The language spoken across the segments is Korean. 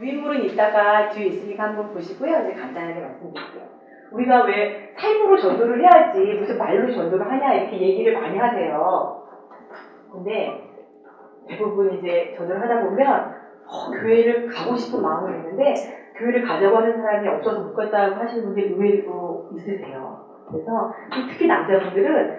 유인물은 이따가 뒤에 있으니까 한번 보시고요. 이제 간단하게 말씀드릴게요. 우리가 왜 삶으로 전도를 해야지 무슨 말로 전도를 하냐 이렇게 얘기를 많이 하세요. 근데 대부분 이제 전도를 하다 보면 교회를 가고 싶은 마음은 있는데 교회를 가자고 하는 사람이 없어서 못 갔다고 하시는 분들이 의외로 있으세요. 그래서 특히 남자분들은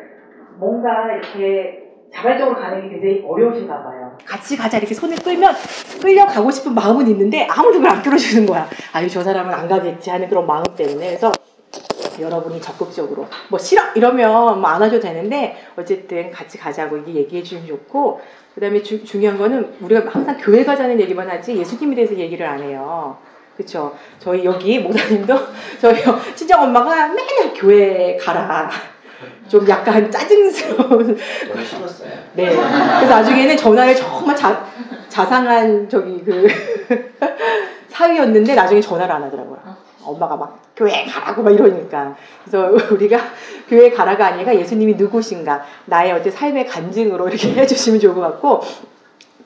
뭔가 이렇게 자발적으로 가는 게 굉장히 어려우신가 봐요. 같이 가자 이렇게 손을 끌면 끌려가고 싶은 마음은 있는데 아무도 그걸 안 끌어주는 거야. 아니 저 사람은 안 가겠지 하는 그런 마음 때문에. 그래서 여러분이 적극적으로 뭐 싫어 이러면 뭐 안 와줘도 되는데 어쨌든 같이 가자고 이게 얘기해 주면 좋고, 그 다음에 중요한 거는 우리가 항상 교회 가자는 얘기만 하지 예수님에 대해서 얘기를 안 해요. 그쵸? 저희 여기 목사님도 저희 친정 엄마가 맨날 교회 가라. 좀 약간 짜증스러운. 저는 싫었어요. 네. 그래서 나중에는 전화를 정말 자상한 사위였는데 나중에 전화를 안 하더라고요. 엄마가 막 교회 가라고 막 이러니까. 그래서 우리가 교회 가라가 아니라 예수님이 누구신가, 나의 어떤 삶의 간증으로 이렇게 해주시면 좋을 것 같고,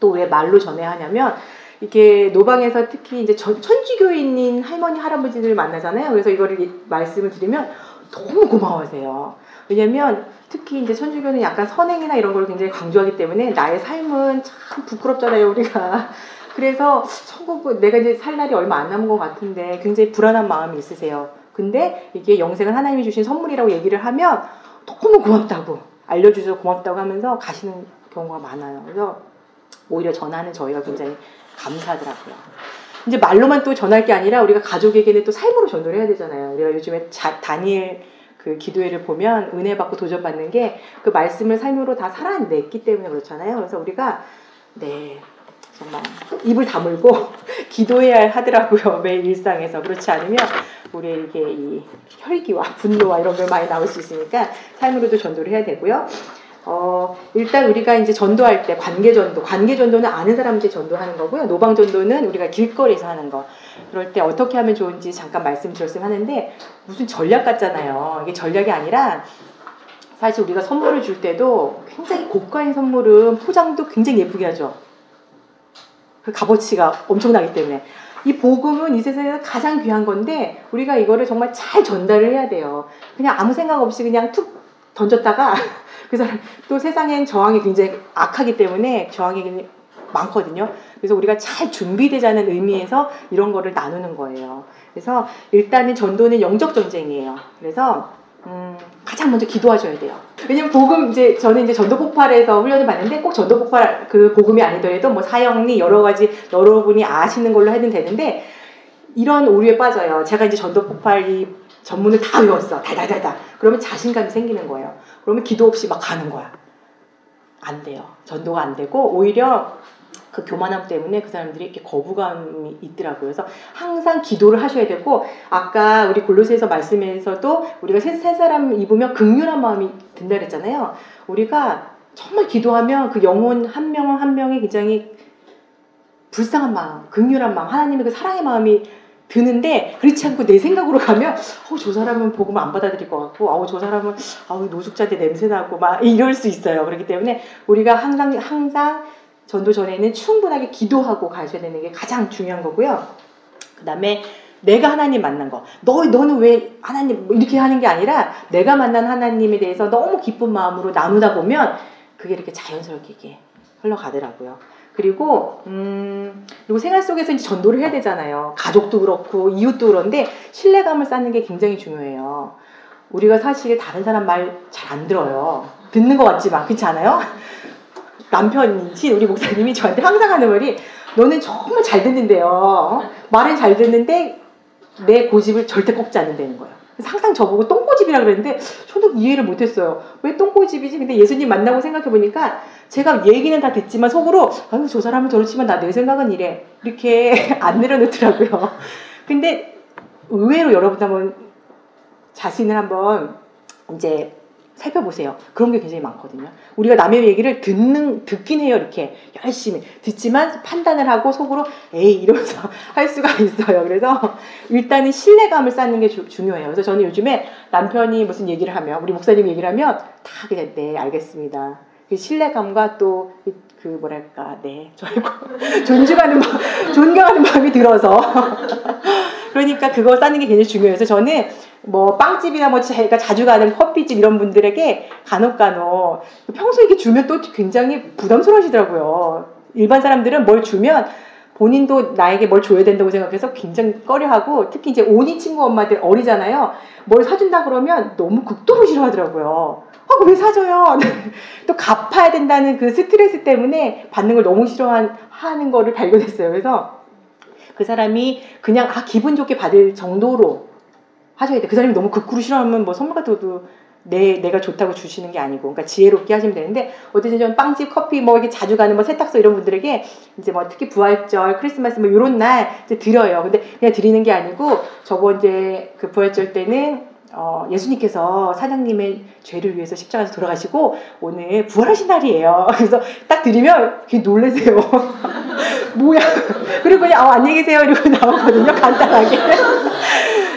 또 왜 말로 전해야 하냐면, 이렇게 노방에서 특히 이제 천주교인인 할머니, 할아버지들 만나잖아요. 그래서 이거를 말씀을 드리면 너무 고마워하세요. 왜냐면 특히 이제 천주교는 약간 선행이나 이런 걸 굉장히 강조하기 때문에 나의 삶은 참 부끄럽잖아요, 우리가. 그래서 천국 내가 이제 살 날이 얼마 안 남은 것 같은데 굉장히 불안한 마음이 있으세요. 근데 이게 영생은 하나님이 주신 선물이라고 얘기를 하면 너무 고맙다고 알려주셔서 고맙다고 하면서 가시는 경우가 많아요. 그래서 오히려 전하는 저희가 굉장히 감사하더라고요. 이제 말로만 또 전할 게 아니라 우리가 가족에게는 또 삶으로 전도를 해야 되잖아요. 우리가 요즘에 다니엘 그 기도회를 보면 은혜 받고 도전 받는 게 그 말씀을 삶으로 다 살아냈기 때문에 그렇잖아요. 그래서 우리가 정말 입을 다물고 기도해야 하더라고요. 매일 일상에서. 그렇지 않으면 우리에게 이 혈기와 분노와 이런 걸 많이 나올 수 있으니까 삶으로도 전도를 해야 되고요. 일단 우리가 이제 전도할 때 관계전도는 아는 사람한테 전도하는 거고요. 노방전도는 우리가 길거리에서 하는 거. 그럴 때 어떻게 하면 좋은지 잠깐 말씀드렸으면 하는데, 무슨 전략 같잖아요. 이게 전략이 아니라 사실 우리가 선물을 줄 때도 굉장히 고가인 선물은 포장도 굉장히 예쁘게 하죠. 그 값어치가 엄청나기 때문에. 이 복음은 이 세상에서 가장 귀한 건데 우리가 이거를 정말 잘 전달을 해야 돼요. 그냥 아무 생각 없이 그냥 툭 던졌다가 그래서 또 세상엔 저항이 굉장히 악하기 때문에 저항이 많거든요. 그래서 우리가 잘 준비되자는 의미에서 이런 거를 나누는 거예요. 그래서 일단은 전도는 영적 전쟁이에요. 그래서 가장 먼저 기도하셔야 돼요. 왜냐면 저는 이제 전도 폭발에서 훈련을 받는데 꼭 전도 폭발 그 복음이 아니더라도 뭐 사형리 여러 가지 여러분이 아시는 걸로 해도 되는데, 이런 오류에 빠져요. 제가 이제 전도 폭발 이 전문을 다 외웠어. 달달달달. 그러면 자신감이 생기는 거예요. 그러면 기도 없이 막 가는 거야. 안 돼요. 전도가 안 되고 오히려 그 교만함 때문에 그 사람들이 이렇게 거부감이 있더라고요. 그래서 항상 기도를 하셔야 되고, 아까 우리 골로새서 말씀에서도 우리가 새 사람 입으면 긍휼한 마음이 든다 그랬잖아요. 우리가 정말 기도하면 그 영혼 한 명 한 명이 굉장히 불쌍한 마음, 긍휼한 마음, 하나님의 그 사랑의 마음이 드는데, 그렇지 않고 내 생각으로 가면 저 사람은 복음을 안 받아들일 것 같고 저 사람은 노숙자인데 냄새나고 막 이럴 수 있어요. 그렇기 때문에 우리가 항상 전도 전에는 충분하게 기도하고 가셔야 되는 게 가장 중요한 거고요. 그 다음에 내가 하나님 만난 거, 너는 왜 하나님 이렇게 하는 게 아니라 내가 만난 하나님에 대해서 너무 기쁜 마음으로 나누다 보면 그게 이렇게 자연스럽게 이게 흘러가더라고요. 그리고 생활 속에서 이제 전도를 해야 되잖아요. 가족도 그렇고 이웃도 그런데 신뢰감을 쌓는 게 굉장히 중요해요. 우리가 사실 다른 사람 말 잘 안 들어요. 듣는 것 같지만 그렇지 않아요? 남편이신 우리 목사님이 저한테 항상 하는 말이, 너는 정말 잘 듣는데요. 말은 잘 듣는데 내 고집을 절대 꺾지 않는다는 거예요. 그래서 항상 저보고 똥고집이라 그랬는데 저도 이해를 못했어요. 왜 똥고집이지? 근데 예수님 만나고 생각해보니까 제가 얘기는 다 듣지만 속으로 저 사람은 저렇지만 내 생각은 이래. 이렇게 안 내려놓더라고요. 근데 의외로 여러분 한번 자신을 한번 이제 살펴보세요. 그런 게 굉장히 많거든요. 우리가 남의 얘기를 듣긴 해요. 이렇게 열심히 듣지만 판단을 하고 속으로 이러면서 할 수가 있어요. 그래서 일단은 신뢰감을 쌓는 게 중요해요. 그래서 저는 요즘에 남편이 무슨 얘기를 하면, 우리 목사님 얘기를 하면 다 그냥 네 알겠습니다. 그 신뢰감과 또 그 뭐랄까, 네, 존경하는 마음이 들어서 그러니까 그거 쌓는 게 굉장히 중요해서 저는 뭐 빵집이나 뭐 제가 자주 가는 커피집 이런 분들에게 간혹 평소에 이렇게 주면 또 굉장히 부담스러우시더라고요. 일반 사람들은 뭘 주면 본인도 나에게 뭘 줘야 된다고 생각해서 굉장히 꺼려하고, 특히 이제 오니 친구 엄마들 어리잖아요. 뭘 사준다 그러면 너무 극도로 싫어하더라고요. 왜 사줘요? 또 갚아야 된다는 그 스트레스 때문에 받는 걸 너무 싫어하는 거를 발견했어요. 그래서 그 사람이 그냥 기분 좋게 받을 정도로 하셔야 돼. 그 사람이 너무 극구로 싫어하면 뭐 선물 같은 것도 내가 좋다고 주시는 게 아니고, 그러니까 지혜롭게 하시면 되는데, 어쨌든 좀 빵집, 커피, 뭐 이렇게 자주 가는 뭐 세탁소 이런 분들에게 이제 뭐 특히 부활절, 크리스마스 뭐 이런 날 이제 드려요. 근데 그냥 드리는 게 아니고, 저번 이제 그 부활절 때는 예수님께서 사장님의 죄를 위해서 십자가에서 돌아가시고 오늘 부활하신 날이에요. 그래서 딱 드리면 되게 놀라세요. 뭐야? 그리고 그냥 안녕히 계세요 이러고 나왔거든요. 간단하게.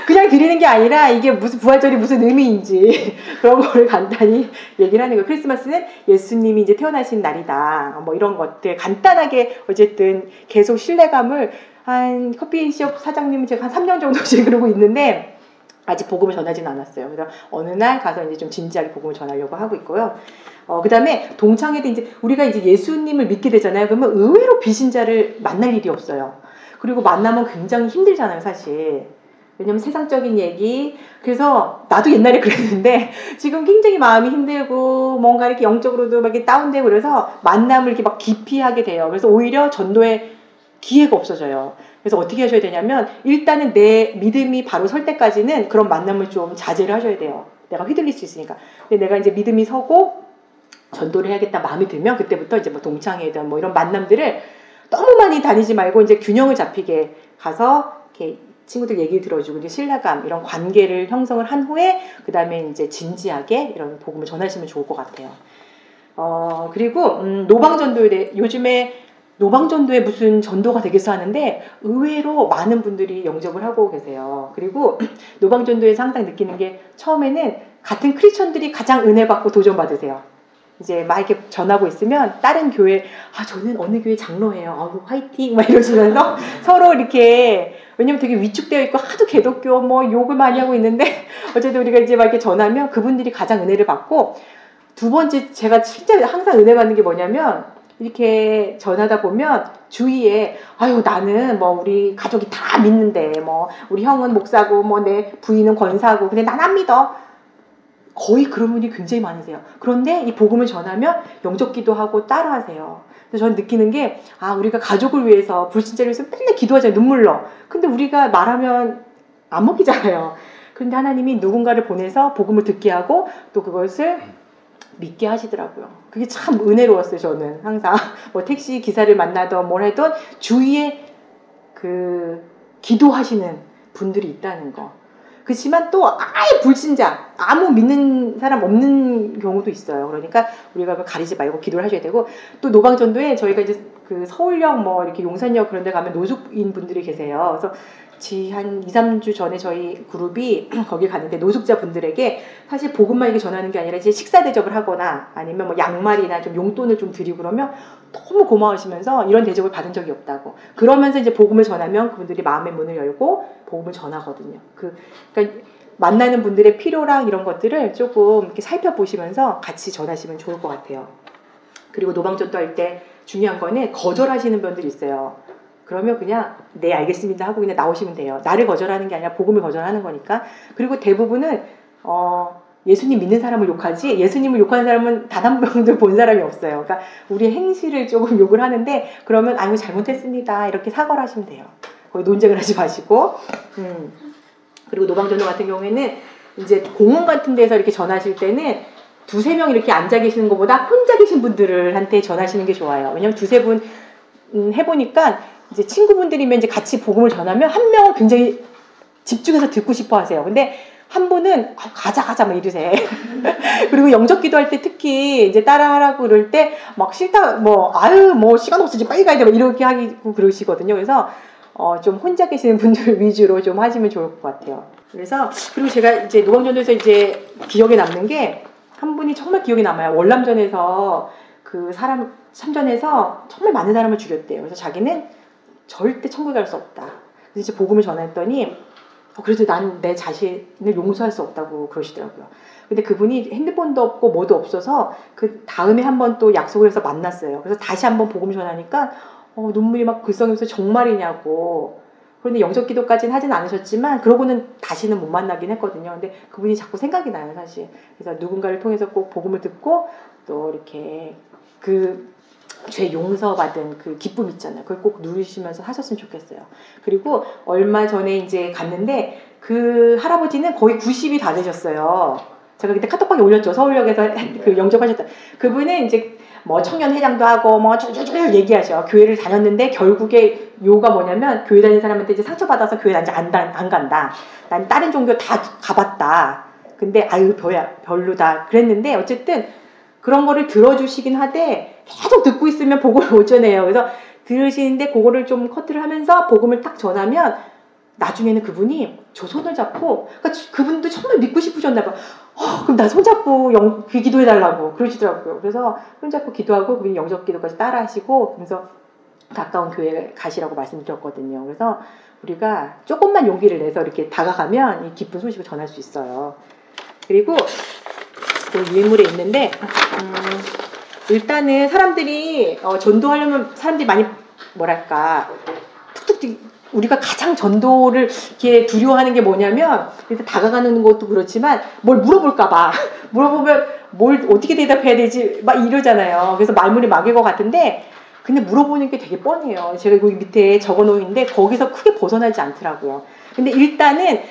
그냥 드리는 게 아니라 이게 무슨 부활절이 무슨 의미인지 그런 거를 간단히 얘기를 하는 거예요. 크리스마스는 예수님이 이제 태어나신 날이다. 뭐 이런 것들 간단하게 어쨌든 계속 신뢰감을, 한 커피숍 사장님은 제가 한 3년 정도씩 그러고 있는데 아직 복음을 전하지는 않았어요. 그래서 어느 날 가서 이제 좀 진지하게 복음을 전하려고 하고 있고요. 그 다음에 동창회도 이제 우리가 이제 예수님을 믿게 되잖아요. 그러면 의외로 비신자를 만날 일이 없어요. 그리고 만나면 굉장히 힘들잖아요, 사실. 왜냐면 세상적인 얘기. 그래서 나도 옛날에 그랬는데 지금 굉장히 마음이 힘들고 뭔가 이렇게 영적으로도 막 이렇게 다운되고 그래서 만남을 이렇게 막 기피하게 돼요. 그래서 오히려 전도에 기회가 없어져요. 그래서 어떻게 하셔야 되냐면 일단은 내 믿음이 바로 설 때까지는 그런 만남을 좀 자제를 하셔야 돼요. 내가 휘둘릴 수 있으니까. 근데 내가 이제 믿음이 서고 전도를 해야겠다 마음이 들면 그때부터 이제 뭐 동창회든 뭐 이런 만남들을 너무 많이 다니지 말고 이제 균형을 잡히게 가서 이렇게 친구들 얘기 들어주고 이제 신뢰감 이런 관계를 형성을 한 후에 그 다음에 이제 진지하게 이런 복음을 전하시면 좋을 것 같아요. 그리고 노방전도에 대해 요즘에 노방전도에 무슨 전도가 되겠어 하는데 의외로 많은 분들이 영접을 하고 계세요. 그리고 노방전도에서 항상 느끼는 게 처음에는 같은 크리스천들이 가장 은혜 받고 도전 받으세요. 이제 막 이렇게 전하고 있으면 다른 교회, 저는 어느 교회 장로예요. 화이팅! 막 이러시면서 서로 이렇게, 왜냐면 되게 위축되어 있고 하도 개독교 뭐 욕을 많이 하고 있는데 어쨌든 우리가 이제 막 이렇게 전하면 그분들이 가장 은혜를 받고, 두 번째 제가 진짜 항상 은혜 받는 게 뭐냐면 이렇게 전하다 보면 주위에 나는 뭐 우리 가족이 다 믿는데 뭐 우리 형은 목사고 뭐 내 부인은 권사고 근데 난 안 믿어. 거의 그런 분이 굉장히 많으세요. 그런데 이 복음을 전하면 영접기도 하고 따라하세요. 그래서 저는 느끼는 게 우리가 가족을 위해서 불신자를 위해서 맨날 기도하잖아요. 눈물로. 근데 우리가 말하면 안 먹히잖아요. 그런데 하나님이 누군가를 보내서 복음을 듣게 하고 또 그것을 믿게 하시더라고요. 그게 참 은혜로웠어요. 저는 항상 뭐 택시 기사를 만나던 뭘 해도 주위에 그 기도하시는 분들이 있다는 거. 그렇지만 또 아예 불신자, 아무 믿는 사람 없는 경우도 있어요. 그러니까 우리가 가리지 말고 기도를 하셔야 되고, 또 노방전도에 저희가 이제 그 서울역 뭐 이렇게 용산역 그런 데 가면 노숙인 분들이 계세요. 그래서 한 2, 3주 전에 저희 그룹이 거기 갔는데 노숙자 분들에게 사실 복음만 이렇게 전하는 게 아니라 이제 식사 대접을 하거나 아니면 뭐 양말이나 좀 용돈을 좀 드리고 그러면 너무 고마워하시면서 이런 대접을 받은 적이 없다고. 그러면서 이제 복음을 전하면 그분들이 마음의 문을 열고 복음을 전하거든요. 그러니까 만나는 분들의 필요랑 이런 것들을 조금 이렇게 살펴보시면서 같이 전하시면 좋을 것 같아요. 그리고 노방전도 할 때 중요한 거는 거절하시는 분들이 있어요. 그러면 그냥 네 알겠습니다 하고 그냥 나오시면 돼요. 나를 거절하는 게 아니라 복음을 거절하는 거니까. 그리고 대부분은 예수님 믿는 사람을 욕하지 예수님을 욕하는 사람은 단 한 명도 본 사람이 없어요. 그러니까 우리 행실을 조금 욕을 하는데 그러면 아유 잘못했습니다 이렇게 사과를 하시면 돼요. 거의 논쟁을 하지 마시고. 그리고 노방전도 같은 경우에는 이제 공원 같은 데서 이렇게 전하실 때는 두세 명 이렇게 앉아 계시는 것보다 혼자 계신 분들한테 전하시는 게 좋아요. 왜냐면 두세 분 해보니까 이제 친구분들이면 이제 같이 복음을 전하면 한 명은 굉장히 집중해서 듣고 싶어 하세요. 근데 한 분은 가자 막 이러세요. 그리고 영접 기도할 때 특히 이제 따라하라고 그럴 때 막 싫다 뭐 시간 없으지 빨리 가야 돼 막 이렇게 하고 그러시거든요. 그래서 좀 혼자 계시는 분들 위주로 좀 하시면 좋을 것 같아요. 그래서 그리고 제가 이제 노방전도에서 이제 기억에 남는 게 한 분이 정말 기억에 남아요. 월남전에서 그 사람 참전해서 정말 많은 사람을 죽였대요. 그래서 자기는 절대 천국에 갈 수 없다. 그래서 이제 복음을 전했더니 그래도 난 내 자신을 용서할 수 없다고 그러시더라고요. 근데 그분이 핸드폰도 없고 뭐도 없어서 그 다음에 한번 또 약속을 해서 만났어요. 그래서 다시 한번 복음을 전하니까 눈물이 막 글썽이면서 정말이냐고. 그런데 영적 기도까지는 하진 않으셨지만 그러고는 다시는 못 만나긴 했거든요. 근데 그분이 자꾸 생각이 나요, 사실. 그래서 누군가를 통해서 꼭 복음을 듣고 또 이렇게 그 죄 용서받은 그 기쁨 있잖아요. 그걸 꼭 누리시면서 하셨으면 좋겠어요. 그리고 얼마 전에 이제 갔는데 그 할아버지는 거의 90이 다 되셨어요. 제가 그때 카톡방에 올렸죠. 서울역에서 그 영접하셨다. 그분은 이제 뭐 청년회장도 하고 뭐 쭈쭈쭈 얘기하셔. 교회를 다녔는데 결국에 요가 뭐냐면 교회 다니는 사람한테 이제 상처받아서 교회 안 간다. 난 다른 종교 다 가봤다. 근데 아유 별로다. 그랬는데 어쨌든 그런 거를 들어주시긴 하되 계속 듣고 있으면 복음을 못 전해요. 그래서 들으시는데 그거를 좀 커트를 하면서 복음을 딱 전하면 나중에는 그분이 저 손을 잡고 그러니까 그분도 정말 믿고 싶으셨나 봐. 그럼 나 손잡고 기도해달라고 그러시더라고요. 그래서 손잡고 기도하고 그분이 영접 기도까지 따라 하시고 그래서 가까운 교회에 가시라고 말씀드렸거든요. 그래서 우리가 조금만 용기를 내서 이렇게 다가가면 이 기쁜 소식을 전할 수 있어요. 그리고 또 유행물에 있는데 일단은 사람들이 전도하려면 사람들이 많이 뭐랄까 툭툭 우리가 가장 전도를 이렇게 두려워하는 게 뭐냐면 일단 다가가는 것도 그렇지만 뭘 물어볼까봐 물어보면 뭘 어떻게 대답해야 되지 막 이러잖아요. 그래서 말문이 막일 것 같은데 근데 물어보는 게 되게 뻔해요. 제가 여기 밑에 적어놓은데 거기서 크게 벗어나지 않더라고요. 근데 일단은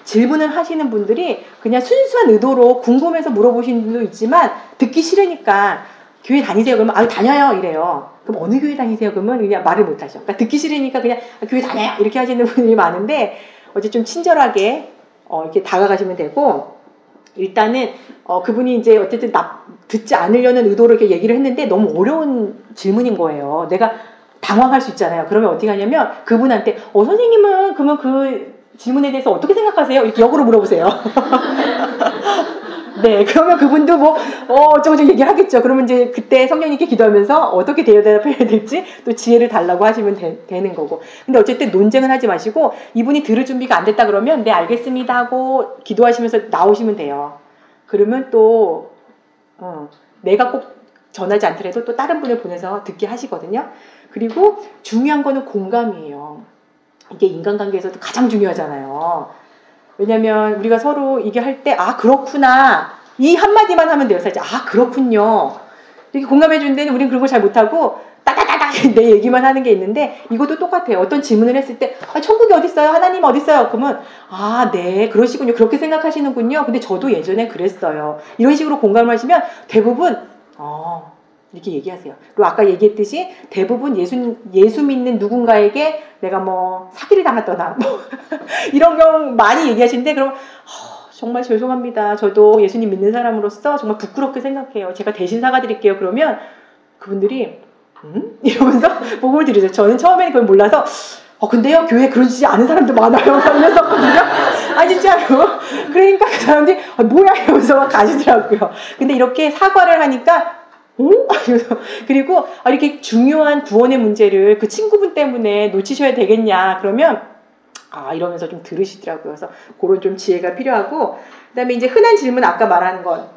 질문을 하시는 분들이 그냥 순수한 의도로 궁금해서 물어보시는 분도 있지만 듣기 싫으니까 교회 다니세요? 그러면 다녀요 이래요. 그럼 어느 교회 다니세요? 그러면 그냥 말을 못 하죠. 그러니까 듣기 싫으니까 그냥 교회 다녀요 이렇게 하시는 분들이 많은데 어제 좀 친절하게 이렇게 다가가시면 되고 일단은 그분이 이제 어쨌든 듣지 않으려는 의도로 이렇게 얘기를 했는데 너무 어려운 질문인 거예요. 내가 당황할 수 있잖아요. 그러면 어떻게 하냐면 그분한테 선생님은 그러면 그 질문에 대해서 어떻게 생각하세요? 이렇게 역으로 물어보세요. 네, 그러면 그분도 어쩌고저쩌고 얘기를 하겠죠. 그러면 이제 그때 성령님께 기도하면서 어떻게 대답해야 될지 또 지혜를 달라고 하시면 되는 거고. 근데 어쨌든 논쟁은 하지 마시고 이분이 들을 준비가 안 됐다 그러면 네, 알겠습니다 하고 기도하시면서 나오시면 돼요. 그러면 또 내가 꼭 전하지 않더라도 또 다른 분을 보내서 듣게 하시거든요. 그리고 중요한 거는 공감이에요. 이게 인간관계에서도 가장 중요하잖아요. 왜냐면 우리가 서로 이게 할 때 그렇구나 이 한마디만 하면 돼요. 사실 그렇군요 이렇게 공감해 주는 데는 우리는 그런 걸 잘 못하고 따다다닥 내 얘기만 하는 게 있는데 이것도 똑같아요. 어떤 질문을 했을 때 천국이 어디 있어요? 하나님 어디 있어요? 그러면 네 그러시군요. 그렇게 생각하시는군요. 근데 저도 예전에 그랬어요. 이런 식으로 공감을 하시면 대부분 이렇게 얘기하세요. 그리고 아까 얘기했듯이 대부분 예수 믿는 누군가에게 내가 사기를 당했거나 이런 경우 많이 얘기하시는데 그럼 정말 죄송합니다. 저도 예수님 믿는 사람으로서 정말 부끄럽게 생각해요. 제가 대신 사과드릴게요. 그러면 그분들이 이러면서 복음을 드리죠. 저는 처음에는 그걸 몰라서 근데요 교회에 그러지 않은 사람도 많아요. 이랬었거든요. 진짜로. 그러니까 그 사람들이 뭐야 이러면서 가시더라고요. 근데 이렇게 사과를 하니까 그리고 이렇게 중요한 구원의 문제를 그 친구분 때문에 놓치셔야 되겠냐 그러면 이러면서 좀 들으시더라고요. 그래서 그런 좀 지혜가 필요하고 그다음에 이제 흔한 질문 아까 말한 것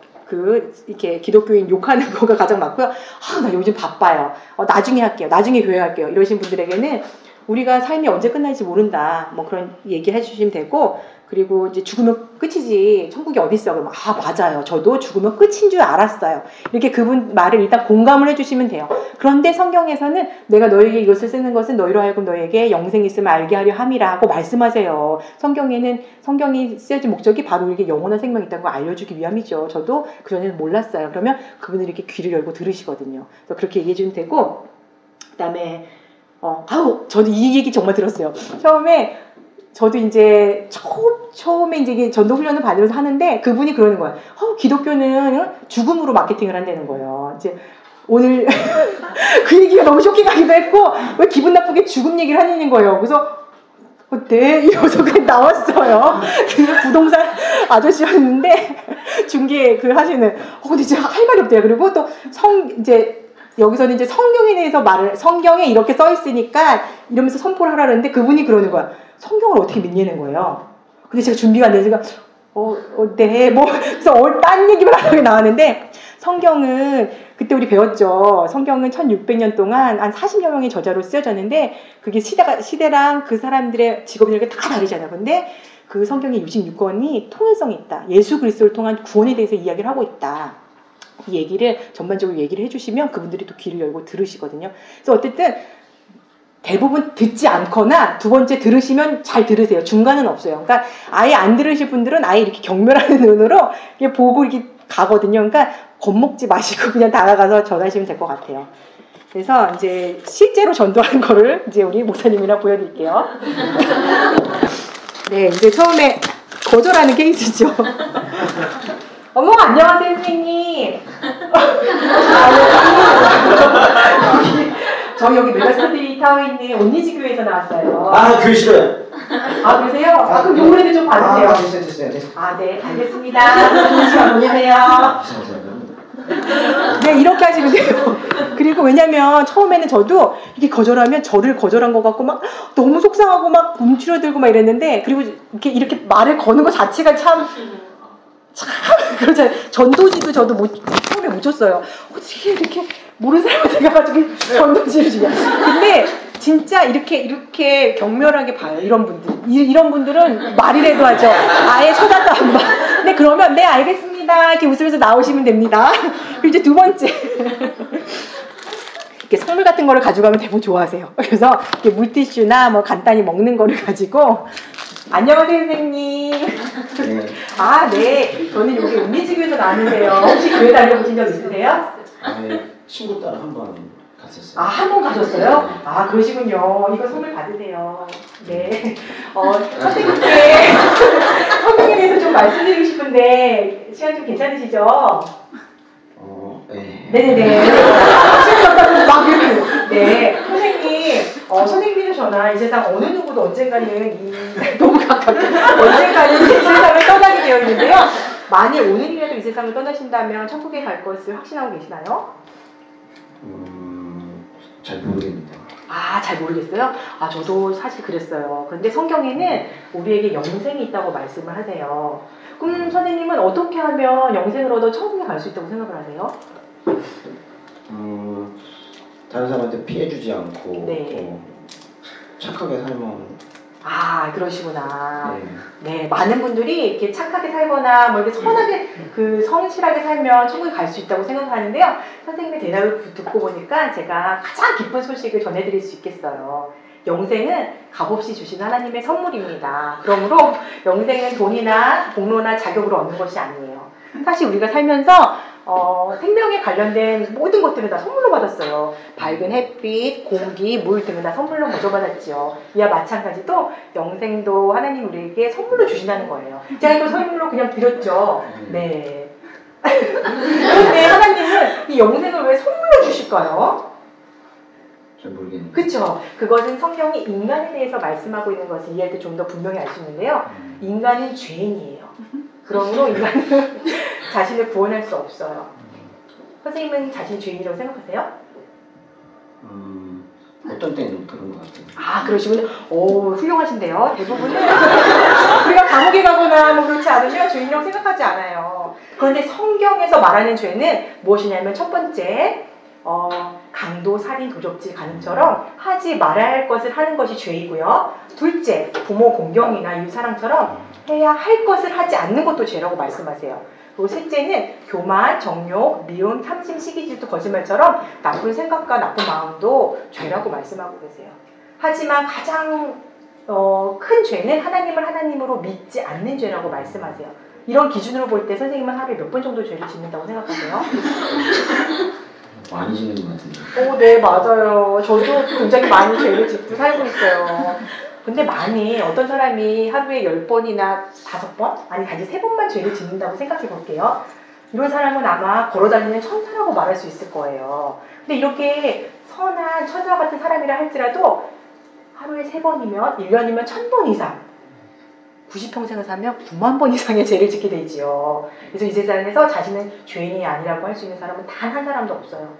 이렇게 기독교인 욕하는 거가 가장 많고요. 나 요즘 바빠요. 나중에 할게요. 나중에 교회 할게요. 이러신 분들에게는 우리가 삶이 언제 끝날지 모른다. 그런 얘기 해주시면 되고 그리고 이제 죽으면 끝이지 천국이 어디 있어? 그러면 맞아요. 저도 죽으면 끝인 줄 알았어요. 이렇게 그분 말을 일단 공감을 해주시면 돼요. 그런데 성경에서는 내가 너에게 이것을 쓰는 것은 너희로 하여금 너에게 영생이 있음을 알게 하려 함이라고 말씀하세요. 성경이 쓰여진 목적이 바로 우리에게 영원한 생명이 있다는 걸 알려주기 위함이죠. 저도 그전에는 몰랐어요. 그러면 그분들이 이렇게 귀를 열고 들으시거든요. 그래서 그렇게 얘기해 주면 되고 그다음에 저도 이 얘기 정말 들었어요. 처음에 저도 이제 처음에 이제 전도 훈련을 받으면서 하는데 그분이 그러는 거예요. 기독교는 죽음으로 마케팅을 한다는 거예요. 이제 오늘 그 얘기가 너무 쇼킹하기도 했고 왜 기분 나쁘게 죽음 얘기를 하는 거예요. 그래서 네, 이러면서 그냥 나왔어요. 그 부동산 아저씨였는데 중개 그 하시는 근데 진짜 할 말이 없대요. 그리고 또 이제 여기서는 이제 성경에 대해서 성경에 이렇게 써 있으니까 이러면서 선포를 하라는데 그분이 그러는 거야. 성경을 어떻게 믿냐는 거예요. 근데 제가 준비가 안 돼서 제가 네, 뭐 그래서 딴 얘기만 하게 나왔는데 성경은 그때 우리 배웠죠. 성경은 1600년 동안 한 40여 명의 저자로 쓰여졌는데 그게 시대랑 그 사람들의 직업력이 다 다르잖아요. 근데 그 성경의 66권이 통일성이 있다. 예수 그리스도를 통한 구원에 대해서 이야기를 하고 있다. 이 얘기를 전반적으로 얘기를 해주시면 그분들이 또 귀를 열고 들으시거든요. 그래서 어쨌든 대부분 듣지 않거나 두 번째 들으시면 잘 들으세요. 중간은 없어요. 그러니까 아예 안 들으실 분들은 아예 이렇게 경멸하는 눈으로 이렇게 보고 이렇게 가거든요. 그러니까 겁먹지 마시고 그냥 다가가서 전하시면 될 것 같아요. 그래서 이제 실제로 전도하는 거를 이제 우리 목사님이랑 보여드릴게요. 네, 이제 처음에 거절하는 케이스죠. 어머, 안녕하세요, 선생님. 저희 여기 메가스터디 타워에 있는 온리지 교회에서 나왔어요. 교회 싫어요. 그러세요? 그럼 요번에도 좀 봐주세요. 됐어요. 네, 알겠습니다. 좋은 시간 보내세요. 네, 이렇게 하시면 돼요. 그리고 왜냐면 처음에는 저도 이렇게 거절하면 저를 거절한 것 같고 막 너무 속상하고 막 움츠러들고 막 이랬는데 그리고 이렇게 말을 거는 것 자체가 참 그렇잖아요. 전도지도 저도 처음에 못 쳤어요. 어떻게 이렇게 모르는 사람한테 가가지고 전도지를 주냐. 근데 진짜 이렇게 경멸하게 봐요. 이런 분들. 이런 분들은 말이라도 하죠. 아예 쳐다도 안 봐. 근데 그러면 네, 알겠습니다. 이렇게 웃으면서 나오시면 됩니다. 그리고 이제 두 번째. 이렇게 선물 같은 거를 가져가면 대부분 좋아하세요. 그래서 이렇게 물티슈나 뭐 간단히 먹는 거를 가지고 안녕하세요, 선생님. 네. 네. 저는 여기 온리지교에서 나왔는데요. 혹시 교회 다녀보신 적 있으세요? 친구 따라 한 번 갔었어요. 한 번 가셨어요? 그러시군요. 이거 선물 받으세요. 네. 선생님께 성경에 대해서 좀 말씀드리고 싶은데 시간 좀 괜찮으시죠? 네. 네네네. 네. 선생님, 선생님이나 저나 이 세상 어느 누구도 언젠가는 너무 가깝게 언젠가는 이 세상을 떠나게 되어 있는데요. 만일 오늘이라도 이 세상을 떠나신다면 천국에 갈 것을 확신하고 계시나요? 잘 모르겠는데. 잘 모르겠어요? 저도 사실 그랬어요. 근데 성경에는 우리에게 영생이 있다고 말씀을 하세요. 그럼 선생님은 어떻게 하면 영생을 얻어 천국에 갈 수 있다고 생각을 하세요? 다른 사람한테 피해주지 않고 네. 착하게 살면. 그러시구나. 네, 많은 분들이 이렇게 착하게 살거나 뭐 이렇게 선하게 성실하게 살면 천국에 갈 수 있다고 생각하는데요. 선생님의 대답을 듣고 보니까 제가 가장 기쁜 소식을 전해드릴 수 있겠어요. 영생은 값없이 주시는 하나님의 선물입니다. 그러므로 영생은 돈이나 공로나 자격으로 얻는 것이 아니에요. 사실 우리가 살면서 생명에 관련된 모든 것들을 다 선물로 받았어요. 밝은 햇빛, 공기, 물 등을 다 선물로 거저받았지요. 이와 마찬가지도 영생도 하나님 우리에게 선물로 주신다는 거예요. 제가 이걸 선물로 그냥 드렸죠. 네. 그런데 하나님은 이 영생을 왜 선물로 주실까요? 잘 모르겠네요. 그렇죠. 그것은 성경이 인간에 대해서 말씀하고 있는 것을 이해할 때 좀 더 분명히 알 수 있는데요. 인간은 죄인이에요. 그러므로 인간은 자신을 구원할 수 없어요. 선생님은 자신이 죄인이라고 생각하세요? 어떤 때는 그런 것 같아요. 그러시군요. 훌륭하신데요. 대부분은 우리가 감옥에 가거나 뭐 그렇지 않으면 죄인이라고 생각하지 않아요. 그런데 성경에서 말하는 죄는 무엇이냐면 첫 번째, 강도, 살인, 도적질, 간음처럼 하지 말아야 할 것을 하는 것이 죄이고요. 둘째, 부모 공경이나 이웃사랑처럼 해야 할 것을 하지 않는 것도 죄라고 말씀하세요. 그리고 셋째는 교만, 정욕, 미움, 탐심, 시기, 질투, 거짓말처럼 나쁜 생각과 나쁜 마음도 죄라고 말씀하고 계세요. 하지만 가장 큰 죄는 하나님을 하나님으로 믿지 않는 죄라고 말씀하세요. 이런 기준으로 볼 때 선생님은 하루에 몇 번 정도 죄를 짓는다고 생각하세요? 많이 짓는 것 같은데. 네, 맞아요. 저도 굉장히 많이 죄를 짓고 살고 있어요. 근데 어떤 사람이 하루에 10번이나 5번? 아니, 단지 3번만 죄를 짓는다고 생각해 볼게요. 이런 사람은 아마 걸어다니는 천사라고 말할 수 있을 거예요. 근데 이렇게 선한 천사 같은 사람이라 할지라도 하루에 3번이면 1년이면 1000번 이상 90평생을 살면 9만 번 이상의 죄를 짓게 되지요. 그래서 이 세상에서 자신은 죄인이 아니라고 할 수 있는 사람은 단 한 사람도 없어요.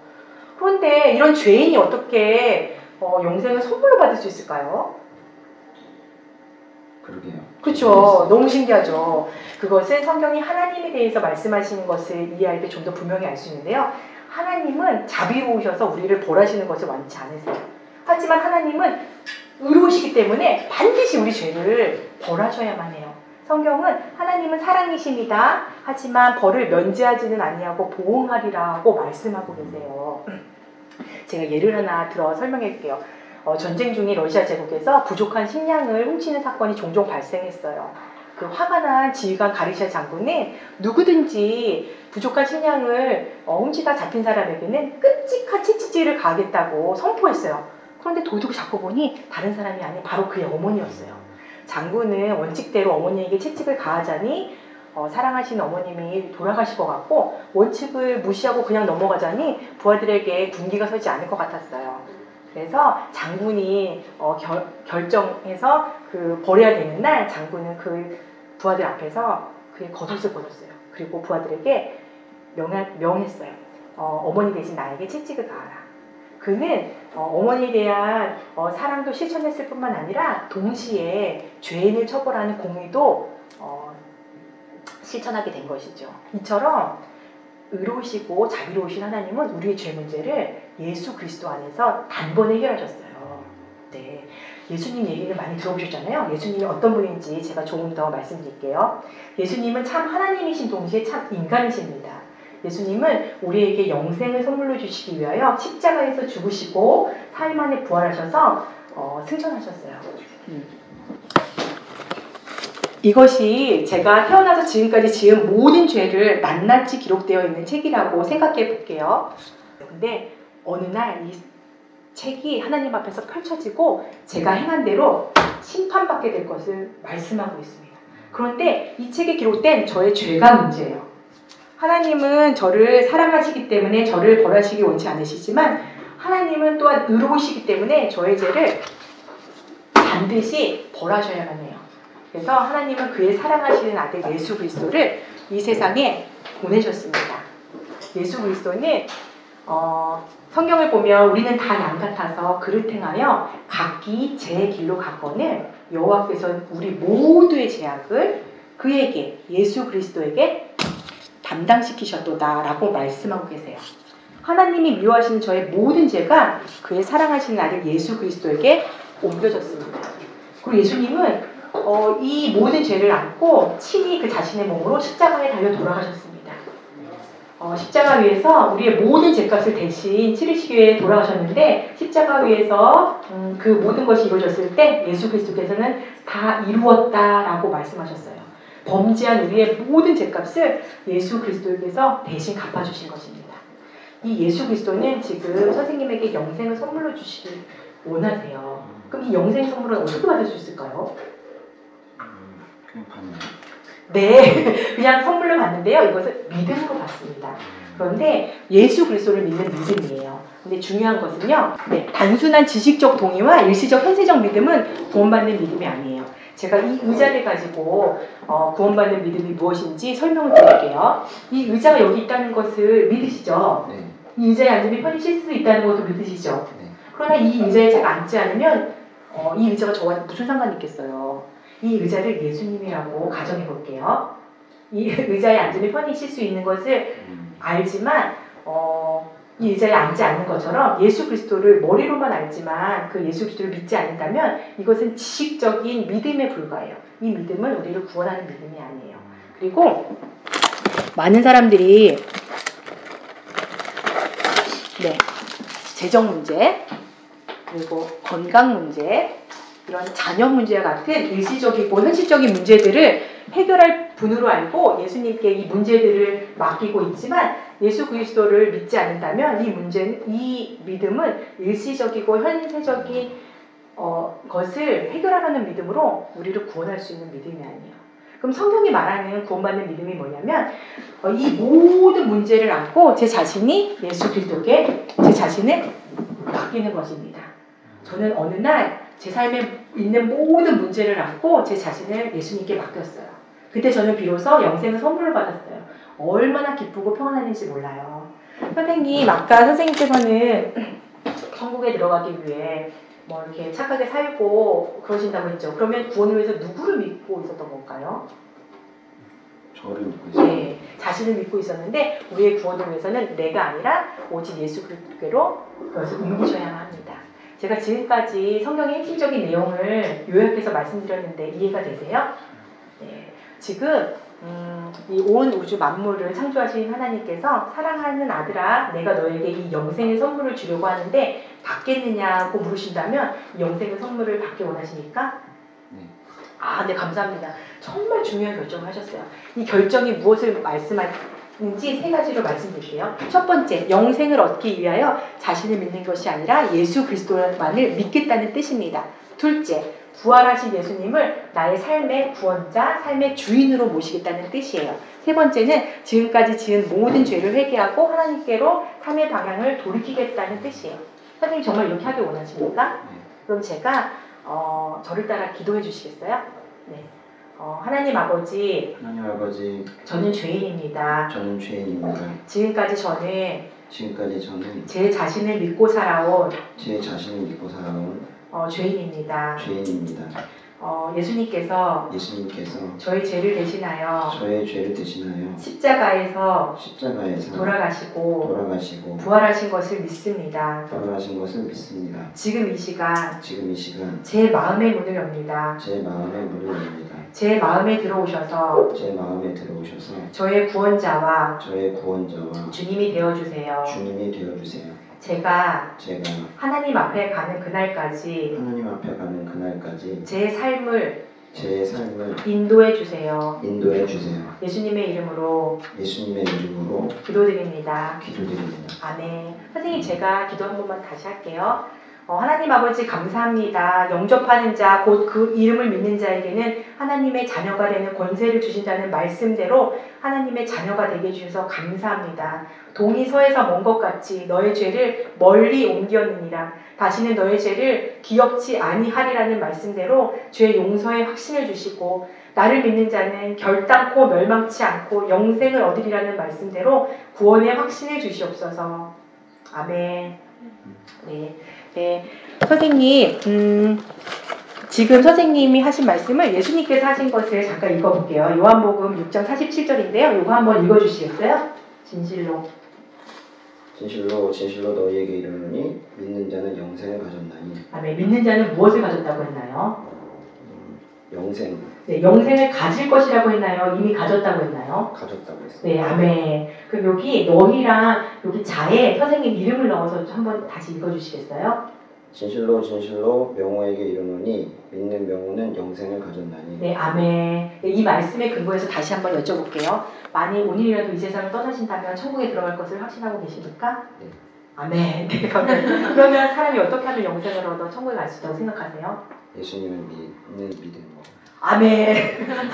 그런데 이런 죄인이 어떻게 영생을 선물로 받을 수 있을까요? 그러게요. 그렇죠. 너무 신기하죠. 그것은 성경이 하나님에 대해서 말씀하시는 것을 이해할 때 좀 더 분명히 알 수 있는데요. 하나님은 자비로우셔서 우리를 벌하시는 것을 원치 않으세요. 하지만 하나님은 의로우시기 때문에 반드시 우리 죄를 벌하셔야만 해요. 성경은 하나님은 사랑이십니다. 하지만 벌을 면제하지는 아니하고 보응하리라고 말씀하고 계세요. 제가 예를 하나 들어 설명할게요. 전쟁 중인 러시아 제국에서 부족한 식량을 훔치는 사건이 종종 발생했어요. 그 화가 난 지휘관 가르시아 장군은 누구든지 부족한 식량을 훔치다 잡힌 사람에게는 끔찍한 채찍질을 가하겠다고 선포했어요. 그런데 도둑을 잡고 보니 다른 사람이 아닌 바로 그의 어머니였어요. 장군은 원칙대로 어머니에게 채찍을 가하자니 사랑하시는 어머님이 돌아가실 것 같고 원칙을 무시하고 그냥 넘어가자니 부하들에게 군기가 서지 않을 것 같았어요. 그래서 장군이 결정해서 버려야 되는 날 장군은 그 부하들 앞에서 그의 겉옷을 벗었어요. 그리고 부하들에게 명했어요. 어머니 대신 나에게 채찍을 가하라. 그는 어머니에 대한 사랑도 실천했을 뿐만 아니라 동시에 죄인을 처벌하는 공의도 실천하게 된 것이죠. 이처럼 의로우시고 자비로우신 하나님은 우리의 죄 문제를 예수 그리스도 안에서 단번에 해결하셨어요. 네, 예수님 얘기를 많이 들어보셨잖아요. 예수님이 어떤 분인지 제가 조금 더 말씀드릴게요. 예수님은 참 하나님이신 동시에 참 인간이십니다. 예수님은 우리에게 영생을 선물로 주시기 위하여 십자가에서 죽으시고 4일 만에 부활하셔서 승천하셨어요. 이것이 제가 태어나서 지금까지 지은 모든 죄를 낱낱이 기록되어 있는 책이라고 생각해 볼게요. 근데 어느 날 이 책이 하나님 앞에서 펼쳐지고 제가 행한 대로 심판받게 될 것을 말씀하고 있습니다. 그런데 이 책에 기록된 저의 죄가 문제예요. 하나님은 저를 사랑하시기 때문에 저를 벌하시기 원치 않으시지만 하나님은 또한 의로우시기 때문에 저의 죄를 반드시 벌하셔야만 해요. 그래서 하나님은 그의 사랑하시는 아들 예수 그리스도를 이 세상에 보내셨습니다. 예수 그리스도는 성경을 보면 우리는 다 양 같아서 그릇 행하여 각기 제 길로 갔거늘 여호와께서 우리 모두의 죄악을 그에게 예수 그리스도에게 담당시키셨도다라고 말씀하고 계세요. 하나님이 미워하시는 저의 모든 죄가 그의 사랑하시는 아들 예수 그리스도에게 옮겨졌습니다. 그리고 예수님은 이 모든 죄를 안고 친히 그 자신의 몸으로 십자가에 달려 돌아가셨습니다. 십자가 위에서 우리의 모든 죄값을 대신 치르시기 위해 돌아가셨는데 십자가 위에서 그 모든 것이 이루어졌을 때 예수 그리스도께서는 다 이루었다라고 말씀하셨어요. 범죄한 우리의 모든 죄값을 예수 그리스도께서 대신 갚아주신 것입니다. 이 예수 그리스도는 지금 선생님에게 영생을 선물로 주시길 원하세요. 그럼 이 영생 선물은 어떻게 받을 수 있을까요? 그냥 받는. 네, 그냥 선물로 받는데요. 이것은 믿음으로 받습니다. 그런데 예수 그리스도를 믿는 믿음이에요. 근데 중요한 것은요, 단순한 지식적 동의와 일시적 현세적 믿음은 구원받는 믿음이 아니에요. 제가 이 의자를 가지고 구원받는 믿음이 무엇인지 설명을 드릴게요. 이 의자가 여기 있다는 것을 믿으시죠? 네. 이 의자에 앉으면 편히 쉴 수 있다는 것도 믿으시죠? 네. 그러나 이 의자에 제가 앉지 않으면 이 의자가 저와 무슨 상관이 있겠어요? 이 의자를 예수님이라고 가정해 볼게요. 이 의자에 앉으면 편히 쉴 수 있는 것을 알지만 이 의자에 앉지 않는 것처럼 예수 그리스도를 머리로만 알지만 그 예수 그리스도를 믿지 않는다면 이것은 지식적인 믿음에 불과해요. 이 믿음은 우리를 구원하는 믿음이 아니에요. 그리고 많은 사람들이 재정 문제, 그리고 건강 문제, 이런 자녀 문제와 같은 일시적이고 현실적인 문제들을 해결할 분으로 알고 예수님께 이 문제들을 맡기고 있지만 예수 그리스도를 믿지 않는다면 이 믿음은 일시적이고 현세적인 것을 해결하라는 믿음으로 우리를 구원할 수 있는 믿음이 아니에요. 그럼 성경이 말하는 구원받는 믿음이 뭐냐면 이 모든 문제를 안고 제 자신이 예수 그리스도께 제 자신을 맡기는 것입니다. 저는 어느 날 제 삶에 있는 모든 문제를 안고 제 자신을 예수님께 맡겼어요. 그때 저는 비로소 영생의 선물을 받았어요. 얼마나 기쁘고 평안했는지 몰라요. 선생님, 아까 선생님께서는 천국에 들어가기 위해 뭐 이렇게 착하게 살고 그러신다고 했죠. 그러면 구원을 위해서 누구를 믿고 있었던 걸까요? 저를 믿고 있어요. 네, 자신을 믿고 있었는데 우리의 구원을 위해서는 내가 아니라 오직 예수 그리스도로 그것을 옮기셔야만 합니다. 제가 지금까지 성경의 핵심적인 내용을 요약해서 말씀드렸는데 이해가 되세요? 네, 지금 이 온 우주 만물을 창조하신 하나님께서 사랑하는 아들아 내가 너에게 이 영생의 선물을 주려고 하는데 받겠느냐고 물으신다면 이 영생의 선물을 받기 원하시니까? 네. 아, 네, 감사합니다. 정말 중요한 결정을 하셨어요. 이 결정이 무엇을 말씀하는지 세 가지로 말씀드릴게요. 첫 번째, 영생을 얻기 위하여 자신을 믿는 것이 아니라 예수 그리스도만을 믿겠다는 뜻입니다. 둘째, 부활하신 예수님을 나의 삶의 구원자, 삶의 주인으로 모시겠다는 뜻이에요. 세 번째는 지금까지 지은 모든 죄를 회개하고 하나님께로 삶의 방향을 돌이키겠다는 뜻이에요. 선생님 정말 이렇게 하길 원하십니까? 네. 그럼 제가 저를 따라 기도해 주시겠어요? 네. 하나님 아버지, 저는 죄인입니다. 저는 죄인입니다. 지금까지 저는 제 자신을 믿고 살아온 죄인입니다. 죄인입니다. 예수님께서 저의 죄를 대신하여 십자가에서 돌아가시고 부활하신 것을 믿습니다. 지금 이 시간 제 마음의 문을 엽니다. 제 마음에 들어오셔서 저의 구원자와 주님이 되어주세요. 제가 하나님 앞에 가는 그날까지 제 삶을 인도해 주세요. 예수님의 이름으로 기도드립니다. 아멘. 선생님, 제가 기도 한 번만 다시 할게요. 하나님 아버지 감사합니다. 영접하는 자, 곧 그 이름을 믿는 자에게는 하나님의 자녀가 되는 권세를 주신다는 말씀대로 하나님의 자녀가 되게 해주셔서 감사합니다. 동이 서에서 먼 것 같이 너의 죄를 멀리 옮겼느니라. 다시는 너의 죄를 기억지 아니하리라는 말씀대로 죄 용서의 확신을 주시고 나를 믿는 자는 결단코 멸망치 않고 영생을 얻으리라는 말씀대로 구원의 확신을 주시옵소서. 아멘. 네. 선생님, 지금 선생님이 하신 말씀을 예수님께서 하신 것을 잠깐 읽어볼게요. 요한복음 6장 47절인데요. 이거 한번 읽어주시겠어요? 진실로 너희에게 이르노니 믿는 자는 영생을 가졌나니. 아멘. 믿는 자는 무엇을 가졌다고 했나요? 영생. 네, 영생을 가질 것이라고 했나요? 이미 가졌다고 했나요? 가졌다고 했어요. 네, 아멘. 그럼 여기 너희랑 여기 자에 선생님 이름을 넣어서 한번 다시 읽어주시겠어요? 진실로 명호에게 이르노니 믿는 명호는 영생을 가졌나니. 네, 아멘. 네, 이 말씀에 근거해서 다시 한번 여쭤볼게요. 만일 오늘이라도 이 세상을 떠나신다면 천국에 들어갈 것을 확신하고 계십니까? 네. 아멘. 네, 그러면 사람이 어떻게 하면 영생을 얻어 천국에 갈 수 있다고 생각하세요? 예수님을 믿는 믿음. 아멘.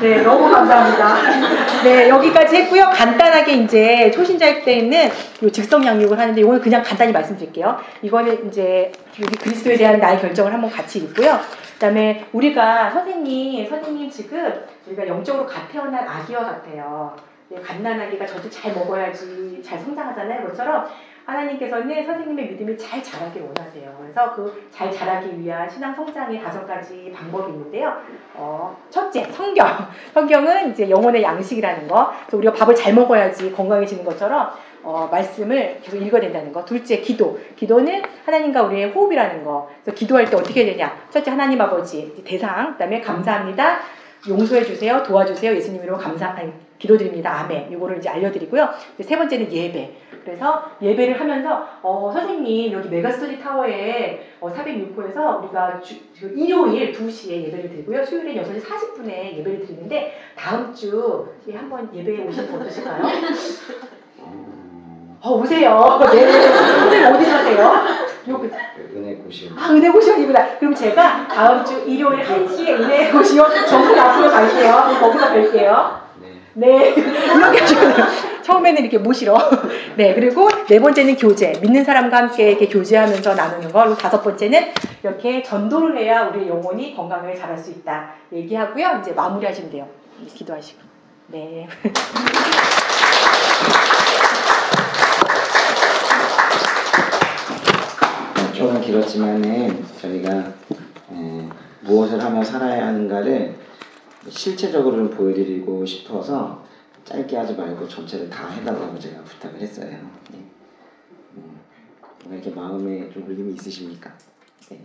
네, 너무 감사합니다. 네, 여기까지 했고요. 간단하게 이제 초신자일 때는 요 즉석 양육을 하는데 이거는 그냥 간단히 말씀드릴게요. 이거는 이제 여기 그리스도에 대한 나의 결정을 한번 같이 읽고요. 그다음에 우리가 선생님 지금 우리가 영적으로 갓 태어난 아기와 같아요. 갓난아기가 저도 잘 먹어야지 잘 성장하잖아요. 그것처럼 하나님께서는 선생님의 믿음이 잘 자라길 원하세요. 그래서 그 잘 자라기 위한 신앙 성장의 5가지 방법이 있는데요. 첫째, 성경. 성경은 이제 영혼의 양식이라는 거. 그래서 우리가 밥을 잘 먹어야지 건강해지는 것처럼 말씀을 계속 읽어야 된다는 거. 둘째, 기도. 기도는 하나님과 우리의 호흡이라는 거. 그래서 기도할 때 어떻게 해야 되냐. 첫째, 하나님 아버지 대상. 그다음에 감사합니다. 용서해 주세요. 도와주세요. 예수님 이름으로 기도드립니다. 아멘. 이거를 이제 알려드리고요. 세 번째는 예배. 그래서 예배를 하면서 선생님 여기 메가스토리 타워에 406호에서 우리가 일요일 2시에 예배를 드리고요. 수요일에 6시 40분에 예배를 드리는데 다음 주에 한번 예배에 오시면 어떠실까요? 오세요. 네. 선생님 어디 사세요? 은혜고시원. 은혜고시원이구나. 그럼 제가 다음 주 일요일 1시에 은혜고시원 정문 앞으로 갈게요. 거기서 뵐게요. 네. 이렇게 하시면 처음에는 이렇게 모시러. 네, 그리고 네 번째는 교제. 믿는 사람과 함께 이렇게 교제하면서 나누는 거. 그리고 다섯 번째는 이렇게 전도를 해야 우리의 영혼이 건강하게 자랄 수 있다. 얘기하고요. 이제 마무리하시면 돼요. 기도하시고. 네. 조금 길었지만은 저희가 무엇을 하며 살아야 하는가를 실체적으로 좀 보여드리고 싶어서 짧게 하지 말고 전체를 다 해달라고 제가 부탁을 했어요. 네. 이렇게 마음에 좀 울림이 있으십니까? 네.